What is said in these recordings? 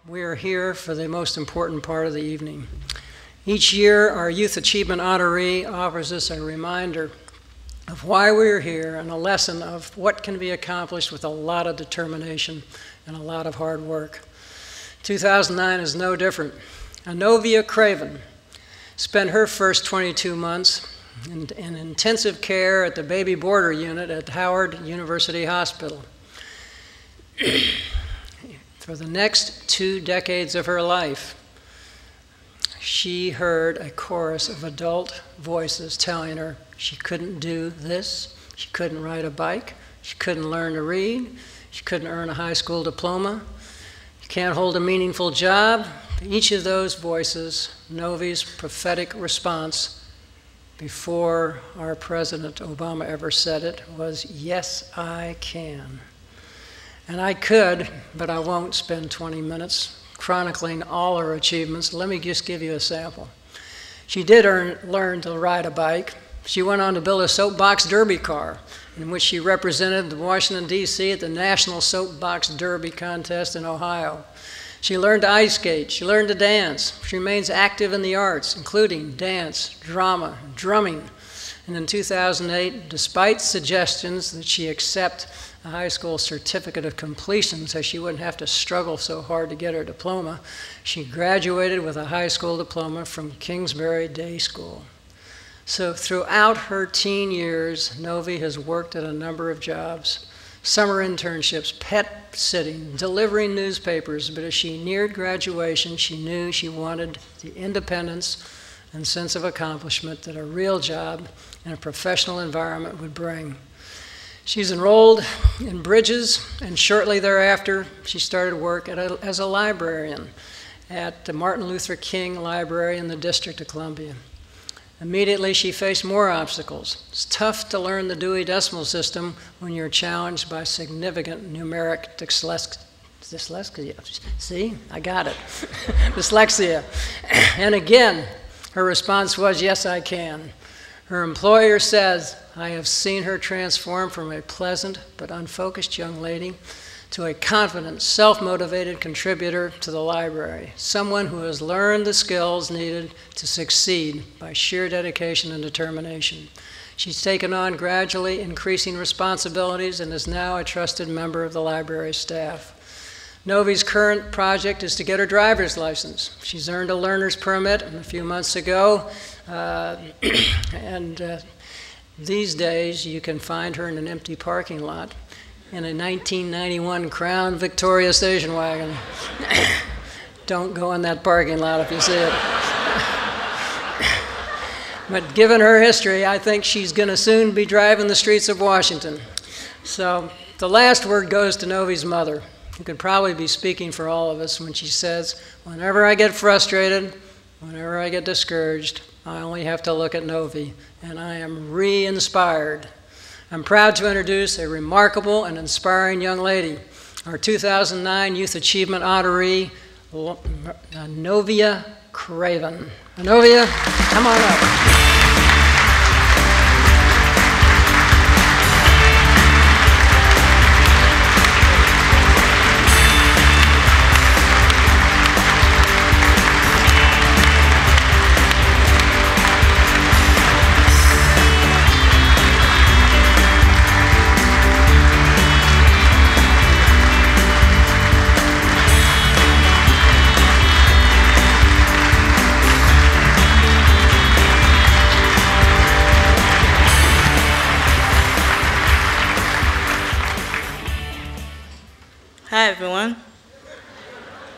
we are here for the most important part of the evening. Each year, our Youth Achievement Honoree offers us a reminder of why we're here and a lesson of what can be accomplished with a lot of determination and a lot of hard work. 2009 is no different. Anovia Craven spent her first 22 months in intensive care at the baby boarder unit at Howard University Hospital. For the next 2 decades of her life, she heard a chorus of adult voices telling her she couldn't do this, she couldn't ride a bike, she couldn't learn to read, she couldn't earn a high school diploma, you can't hold a meaningful job. Each of those voices, Novi's prophetic response before our President Obama ever said it was, "Yes, I can." And I could, but I won't spend 20 minutes chronicling all her achievements. Let me just give you a sample. She did learn to ride a bike. She went on to build a soapbox derby car in which she represented Washington, D.C. at the National Soapbox Derby Contest in Ohio. She learned to ice skate. She learned to dance. She remains active in the arts, including dance, drama, drumming. And in 2008, despite suggestions that she accept a high school certificate of completion so she wouldn't have to struggle so hard to get her diploma, she graduated with a high school diploma from Kingsbury Day School. So throughout her teen years, Novi has worked at a number of jobs: summer internships, pet sitting, delivering newspapers, but as she neared graduation, she knew she wanted the independence and sense of accomplishment that a real job in a professional environment would bring. She's enrolled in Bridges, and shortly thereafter, she started work as a librarian at the Martin Luther King Library in the District of Columbia. Immediately, she faced more obstacles. It's tough to learn the Dewey Decimal System when you're challenged by significant numeric dyslexia. See, I got it. Dyslexia. And again, her response was, "Yes, I can." Her employer says, "I have seen her transform from a pleasant but unfocused young lady to a confident, self-motivated contributor to the library, someone who has learned the skills needed to succeed by sheer dedication and determination." She's taken on gradually increasing responsibilities and is now a trusted member of the library staff. Novi's current project is to get her driver's license. She's earned a learner's permit a few months ago, and these days you can find her in an empty parking lot in a 1991 Crown Victoria station wagon. Don't go in that parking lot if you see it. But given her history, I think she's going to soon be driving the streets of Washington. So the last word goes to Novi's mother, who could probably be speaking for all of us when she says, "Whenever I get frustrated, whenever I get discouraged, I only have to look at Novi, and I am re-inspired." I'm proud to introduce a remarkable and inspiring young lady, our 2009 Youth Achievement Honoree, Anovia Craven. Anovia, come on up. Hi everyone.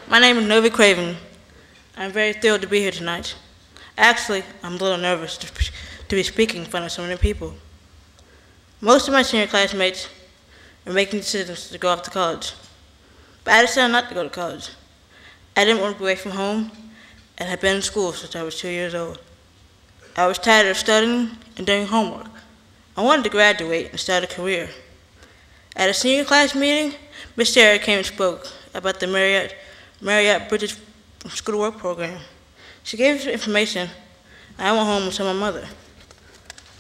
My name is Anovia Craven. I'm very thrilled to be here tonight. Actually, I'm a little nervous to be speaking in front of so many people. Most of my senior classmates are making decisions to go off to college, but I decided not to go to college. I didn't want to be away from home and had been in school since I was 2 years old. I was tired of studying and doing homework. I wanted to graduate and start a career. At a senior class meeting, Miss Sarah came and spoke about the Marriott Bridges School to Work program. She gave us information, and I went home and told my mother.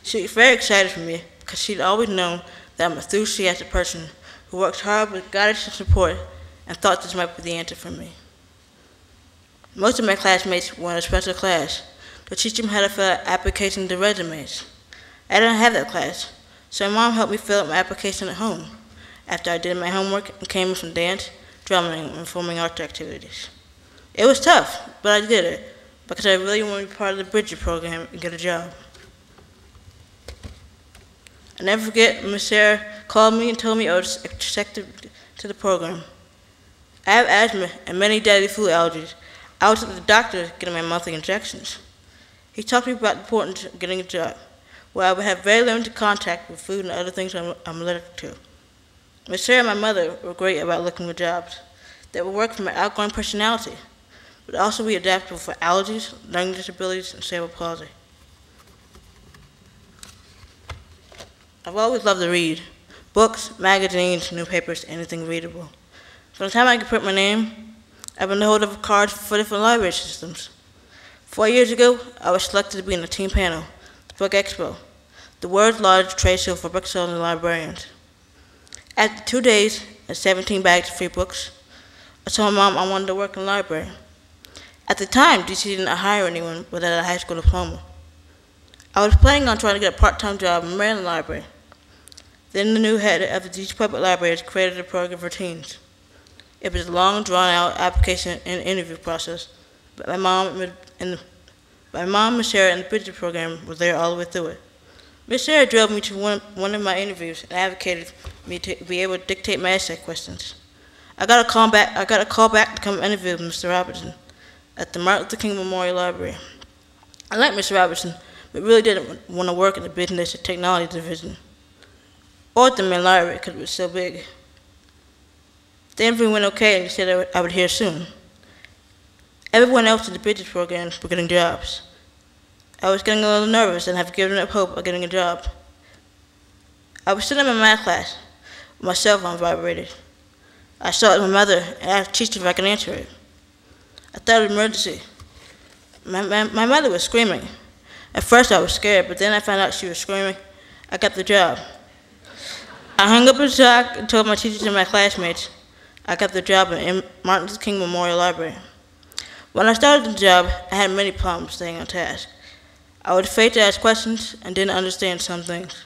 She was very excited for me because she'd always known that I'm an enthusiastic person who works hard with guidance and support and thought this might be the answer for me. Most of my classmates were in a special class to teach them how to fill out applications and resumes. I didn't have that class, so my mom helped me fill out my application at home after I did my homework and came in from dance, drumming, and performing arts activities. It was tough, but I did it because I really wanted to be part of the Bridges program and get a job. I never forget Miss Sarah called me and told me I was accepted to the program. I have asthma and many deadly food allergies. I was at the doctor getting my monthly injections. He talked to me about the importance of getting a job, where I would have very limited contact with food and other things I'm allergic to. Miss Sarah and my mother were great about looking for jobs that would work for my outgoing personality, but also be adaptable for allergies, learning disabilities, and cerebral palsy. I've always loved to read. Books, magazines, newspapers, anything readable. From the time I could print my name, I've been the holder of cards for different library systems. 4 years ago, I was selected to be in the team panel, the Book Expo, the world's largest trade show for booksellers and librarians. After 2 days and 17 bags of free books, I told my mom I wanted to work in the library. At the time, DC didn't hire anyone without a high school diploma. I was planning on trying to get a part-time job in the Maryland Library. Then the new head of the DC Public Libraries created a program for teens. It was a long, drawn-out application and interview process, but my mom, Miss Sarah, and the Bridges program were there all the way through it. Miss Sarah drove me to one of my interviews and advocated me to be able to dictate my essay questions. I got a call back to come interview with Mr. Robertson at the Martin Luther King Memorial Library. I liked Mr. Robertson, but really didn't want to work in the business and technology division, or at the main library because it was so big. The interview went okay, and he said I would hear soon. Everyone else in the Bridges program were getting jobs. I was getting a little nervous and have given up hope of getting a job. I was sitting in my math class with my cell phone vibrated. I saw it with my mother and asked the teacher if I could answer it. I thought it was an emergency. My mother was screaming. At first I was scared, but then I found out she was screaming. I got the job. I hung up in shock and told my teachers and my classmates I got the job in Martin Luther King Memorial Library. When I started the job, I had many problems staying on task. I was afraid to ask questions and didn't understand some things.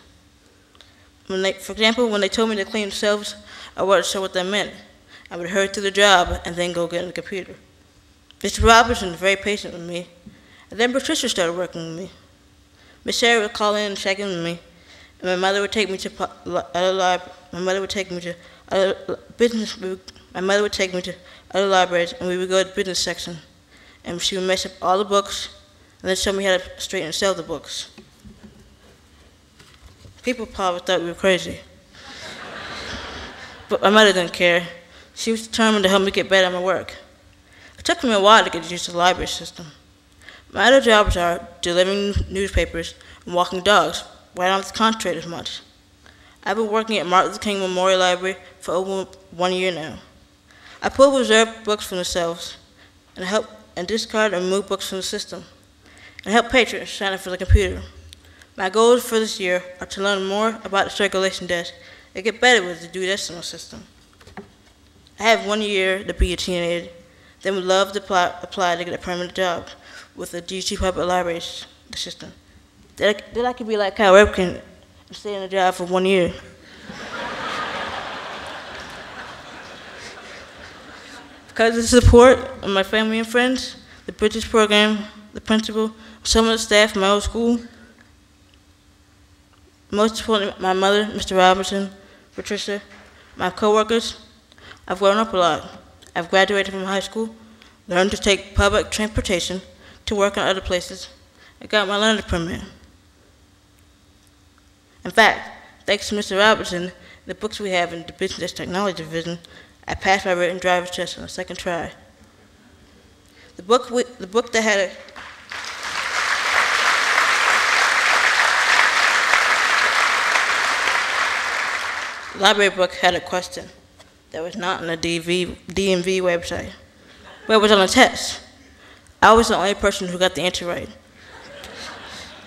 For example, when they told me to clean the shelves, I wasn't sure what that meant. I would hurry through the job and then go get on the computer. Mr. Robertson was very patient with me, and then Patricia started working with me. Miss Sarah would call in and check in with me, and my mother would take me to other libraries, and we would go to the business section, and she would mess up all the books, and then show me how to straighten and sell the books. People probably thought we were crazy. But my mother didn't care. She was determined to help me get better at my work. It took me a while to get used to the library system. My other jobs are delivering newspapers and walking dogs, where I don't have to concentrate as much. I've been working at Martin Luther King Memorial Library for over 1 year now. I pull reserved books from the shelves and discard and remove books from the system, and help patrons sign up for the computer. My goals for this year are to learn more about the circulation desk and get better with the due decimal system. I have 1 year to be a teen aide, then would love to apply to get a permanent job with the DC Public Library system. Then I could be like Kyle Ripken and stay in a job for 1 year. Because of the support of my family and friends, the Bridges program, the principal, some of the staff from my old school, most importantly, my mother, Mr. Robertson, Patricia, my coworkers, I've grown up a lot. I've graduated from high school, learned to take public transportation to work in other places, and got my learner's permit. In fact, thanks to Mr. Robertson, the books we have in the Business Technology Division, I passed my written driver's test on the second try. The book that had the library book had a question that was not on the DMV website, but it was on a test. I was the only person who got the answer right.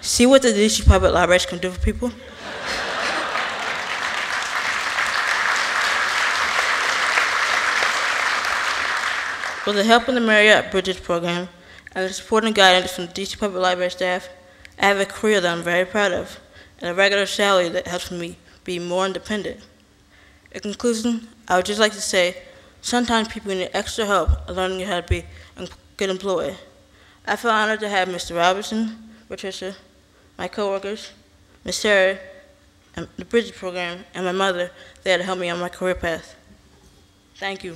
See what the DC Public Libraries can do for people? With the help of the Marriott Bridges program and the support and guidance from the DC Public Library staff, I have a career that I'm very proud of and a regular salary that helps me be more independent. In conclusion, I would just like to say, sometimes people need extra help learning how to be a good employee. I feel honored to have Mr. Robertson, Patricia, my coworkers, Ms. Sarah, and the Bridges program, and my mother there to help me on my career path. Thank you.